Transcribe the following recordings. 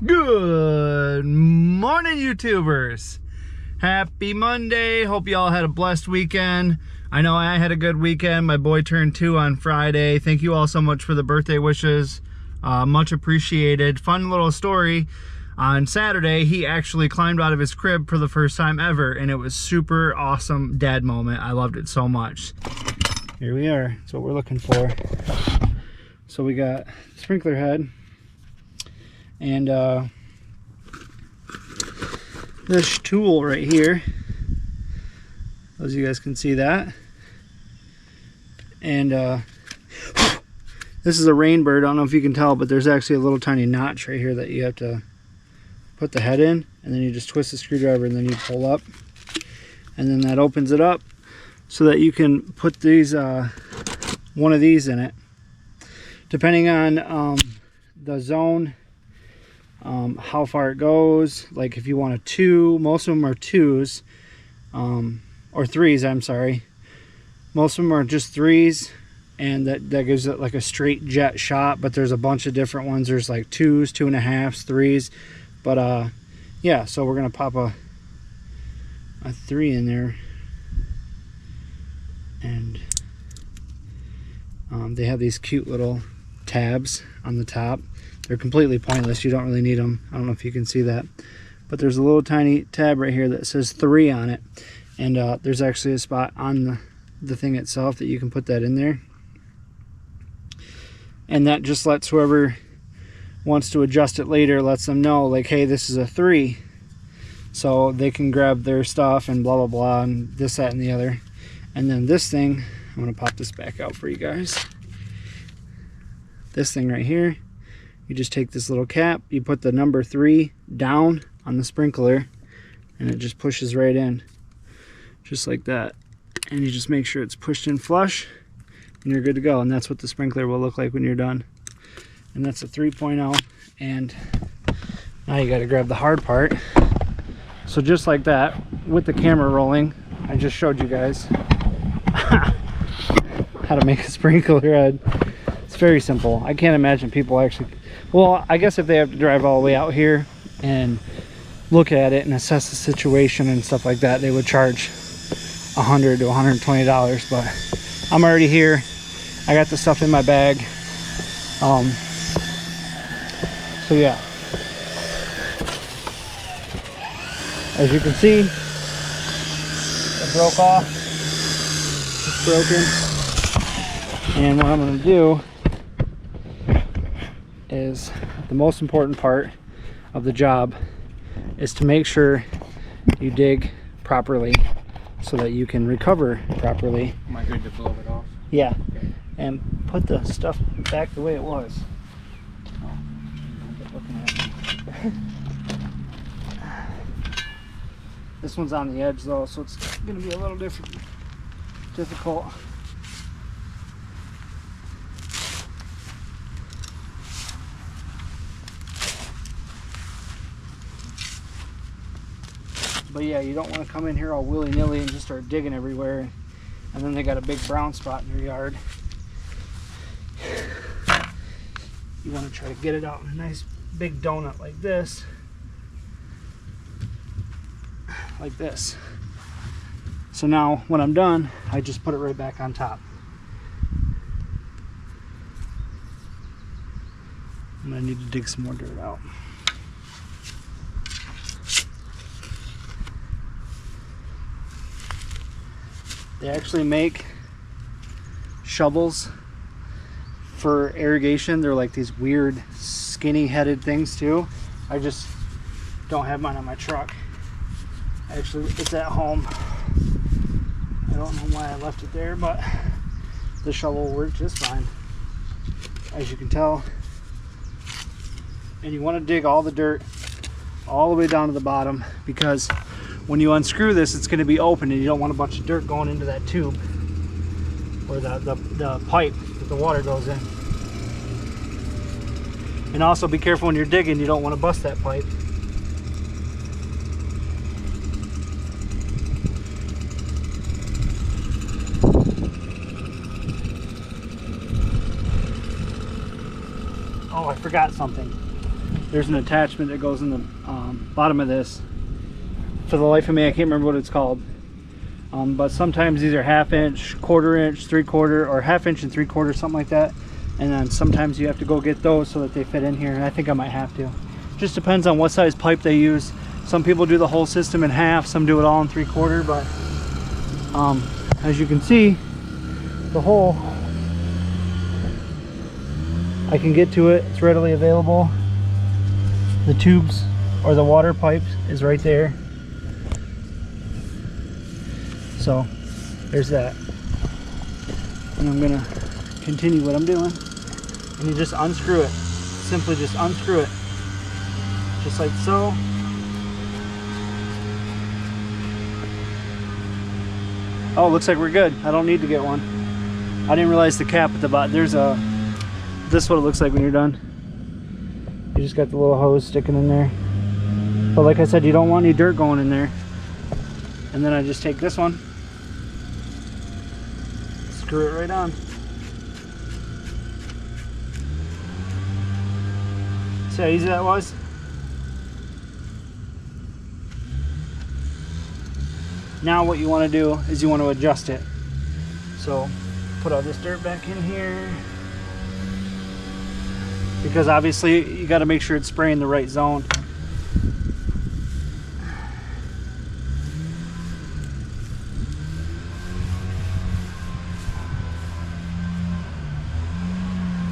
Good morning, YouTubers. Happy Monday. Hope you all had a blessed weekend. I know I had a good weekend. My boy turned 2 on Friday. Thank you all so much for the birthday wishes. Much appreciated. Fun little story. On Saturday, he actually climbed out of his crib for the first time ever, and it was super awesome dad moment. I loved it so much. Here we are. That's what we're looking for. So we got sprinkler head. And this tool right here, as you guys can see that. And this is a rain bird. I don't know if you can tell, but there's actually a little tiny notch right here that you have to put the head in, and then you just twist the screwdriver and then you pull up, and then that opens it up so that you can put these one of these in it, depending on the zone. How far it goes. Like if you want a 2, most of them are 2s, or 3s, I'm sorry. Most of them are just 3s, and that gives it like a straight jet shot, but there's a bunch of different ones. There's like 2s, 2.5s, 3s, but yeah, so we're gonna pop a 3 in there, and they have these cute little tabs on the top. They're completely pointless. You don't really need them. I don't know if you can see that. But there's a little tiny tab right here that says 3 on it. And there's actually a spot on the thing itself that you can put that in there. And that just lets whoever wants to adjust it later, lets them know, like, hey, this is a 3. So they can grab their stuff and blah, blah, blah, and this, that, and the other. And then this thing, I'm going to pop this back out for you guys. This thing right here. You just take this little cap, you put the number 3 down on the sprinkler, and it just pushes right in, just like that. And you just make sure it's pushed in flush, and you're good to go. And that's what the sprinkler will look like when you're done. And that's a 3.0. And now you got to grab the hard part. So just like that, with the camera rolling, I just showed you guys how to make a sprinkler head. It's very simple. I can't imagine people actually, well, I guess if they have to drive all the way out here and look at it and assess the situation and stuff like that, they would charge $100 to $120. But I'm already here. I got the stuff in my bag. So yeah, as you can see, it broke off. It's broken. And what I'm going to do is, the most important part of the job is to make sure you dig properly so that you can recover properly. Am I good to blow it off? Yeah, and put the stuff back the way it was. This one's on the edge though, so it's going to be a little difficult. But yeah, you don't want to come in here all willy-nilly and just start digging everywhere, and then they got a big brown spot in your yard. You want to try to get it out in a nice big donut like this. Like this. So now when I'm done, I just put it right back on top. And I need to dig some more dirt out. They actually make shovels for irrigation. They're like these weird skinny headed things too. I just don't have mine on my truck. Actually, it's at home. I don't know why I left it there, but the shovel worked just fine, as you can tell. And you want to dig all the dirt all the way down to the bottom, because when you unscrew this, it's going to be open, and you don't want a bunch of dirt going into that tube, or the pipe that the water goes in. And also be careful when you're digging, you don't want to bust that pipe. Oh, I forgot something. there's an attachment that goes in the bottom of this. For the life of me, I can't remember what it's called. But sometimes these are 1/2 inch, 1/4 inch, 3/4, or 1/2 inch and 3/4, something like that. And then sometimes you have to go get those so that they fit in here. And I think I might have to. Just depends on what size pipe they use. Some people do the whole system in half, some do it all in 3/4. But as you can see, the hole, I can get to it. It's readily available. The tubes or the water pipe is right there. So there's that. And I'm gonna continue what I'm doing. And you just unscrew it. Simply just unscrew it. Just like so. Oh, it looks like we're good. I don't need to get one. I didn't realize the cap at the bottom. There's a, this is what it looks like when you're done. You just got the little hose sticking in there. But like I said, you don't want any dirt going in there. And then I just take this one, screw it right on. See how easy that was? Now what you want to do is you want to adjust it. So put all this dirt back in here, because obviously you got to make sure it's spraying the right zone.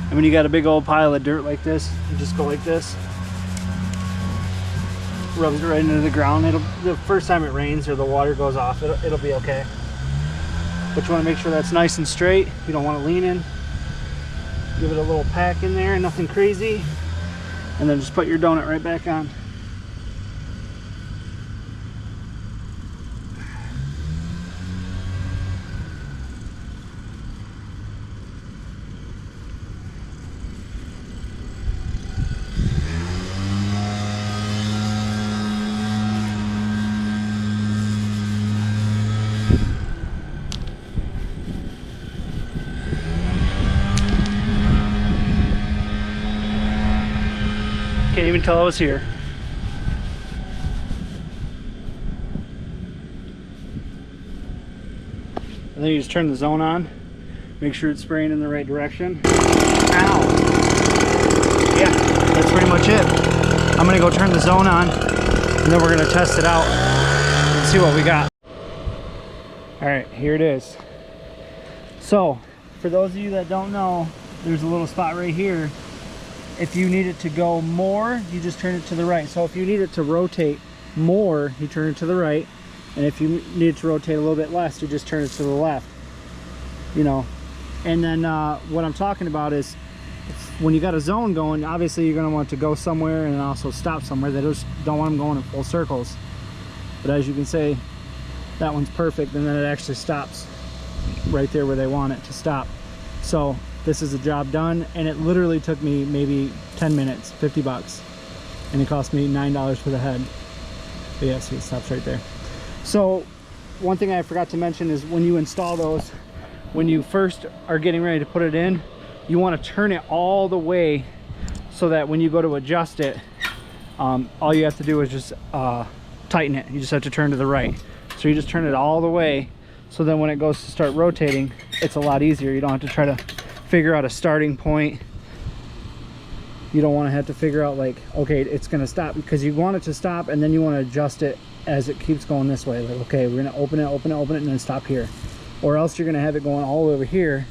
And when you got a big old pile of dirt like this, you just go like this, rubs it right into the ground. The first time it rains or the water goes off, it'll be okay. But you want to make sure that's nice and straight. You don't want to lean in. Give it a little pack in there, nothing crazy, and then just put your donut right back on. Can't even tell I was here. And then you just turn the zone on. Make sure it's spraying in the right direction. Ow! Yeah, that's pretty much it. I'm gonna go turn the zone on, and then we're gonna test it out and see what we got. All right, here it is. So, for those of you that don't know, there's a little spot right here. If you need it to go more, you just turn it to the right. So if you need it to rotate more, you turn it to the right. And if you need it to rotate a little bit less, you just turn it to the left. You know, and then what I'm talking about is when you got a zone going, obviously you're gonna want to go somewhere and also stop somewhere. They just don't want them going in full circles. But as you can see, that one's perfect, and then it actually stops right there where they want it to stop. So this is a job done, and it literally took me maybe 10 minutes, 50 bucks. And it cost me $9 for the head. But yeah, see, it stops right there. So one thing I forgot to mention is when you install those, when you first are getting ready to put it in, you want to turn it all the way so that when you go to adjust it, all you have to do is just tighten it. You just have to turn to the right. So you just turn it all the way, so then when it goes to start rotating, it's a lot easier. You don't have to try to figure out a starting point. You don't want to have to figure out like, okay, it's going to stop, because you want it to stop, and then you want to adjust it as it keeps going this way. Like, okay, we're going to open it, and then stop here. Or else you're going to have it going all over here,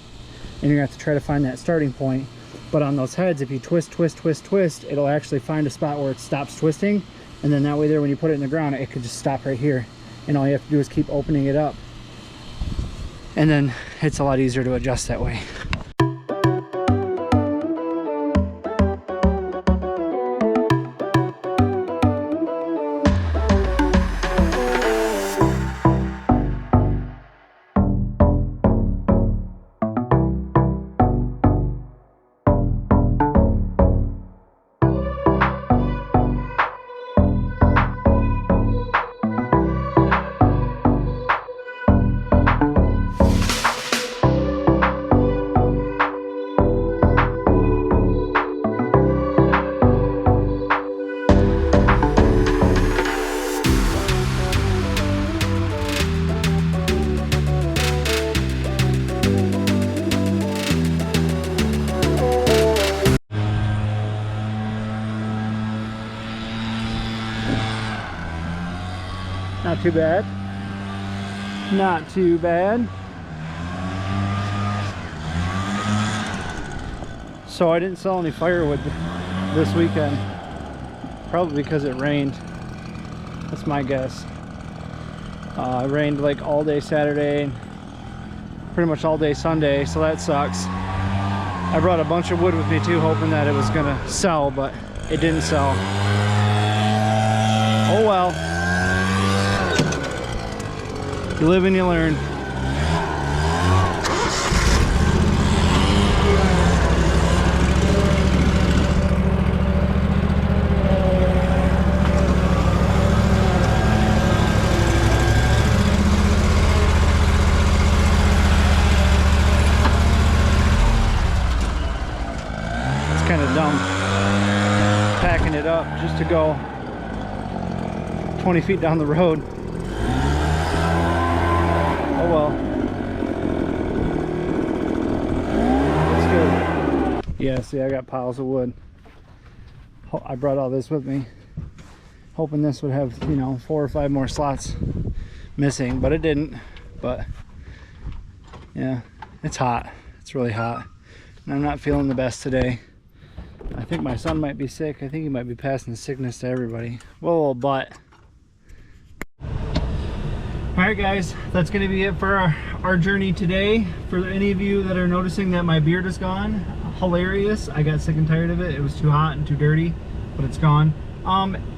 and you're going to have to try to find that starting point. But on those heads, if you twist, it'll actually find a spot where it stops twisting, and then that way there, when you put it in the ground, it could just stop right here. And all you have to do is keep opening it up. And then it's a lot easier to adjust that way. Not too bad. Not too bad. So I didn't sell any firewood this weekend. Probably because it rained. That's my guess. It rained like all day Saturday, pretty much all day Sunday, so that sucks. I brought a bunch of wood with me too, hoping that it was gonna sell, but it didn't sell. Oh well. You live and you learn. Kind of dumb packing it up just to go 20 feet down the road. Oh well. It's good. Yeah, see, I got piles of wood. I brought all this with me, hoping this would have, you know, 4 or 5 more slots missing, but it didn't. But yeah, it's hot. It's really hot, and I'm not feeling the best today. I think my son might be sick. I think he might be passing the sickness to everybody. Whoa, butt. Alright guys, that's going to be it for our journey today. For any of you that are noticing that my beard is gone, hilarious. I got sick and tired of it. It was too hot and too dirty, but it's gone.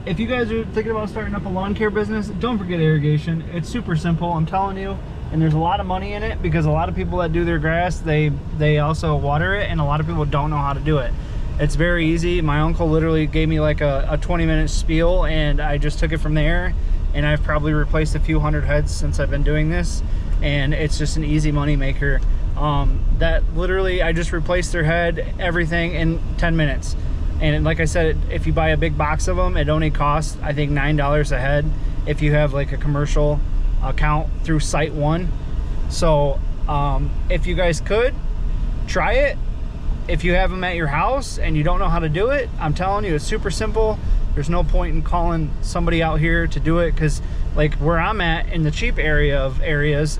If you guys are thinking about starting up a lawn care business, don't forget irrigation. It's super simple, I'm telling you. And there's a lot of money in it because a lot of people that do their grass, they also water it, and a lot of people don't know how to do it. It's very easy. My uncle literally gave me like a 20-minute spiel, and I just took it from there, and I've probably replaced a few hundred heads since I've been doing this, and it's just an easy money maker. That literally, I just replaced their head, everything, in 10 minutes. And like I said, if you buy a big box of them, it only costs, I think, $9 a head if you have like a commercial account through Site One. So if you guys could try it, if you have them at your house and you don't know how to do it, I'm telling you, it's super simple. There's no point in calling somebody out here to do it, because like where I'm at in the cheap area of areas,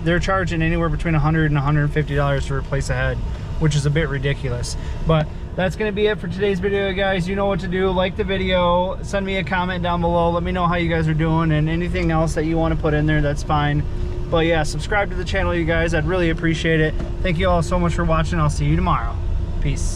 they're charging anywhere between $100 and $150 to replace a head, which is a bit ridiculous. But that's going to be it for today's video, guys. You know what to do. Like the video, send me a comment down below, let me know how you guys are doing, and anything else that you want to put in there, that's fine. But yeah, subscribe to the channel, you guys. I'd really appreciate it. Thank you all so much for watching. I'll see you tomorrow. Peace.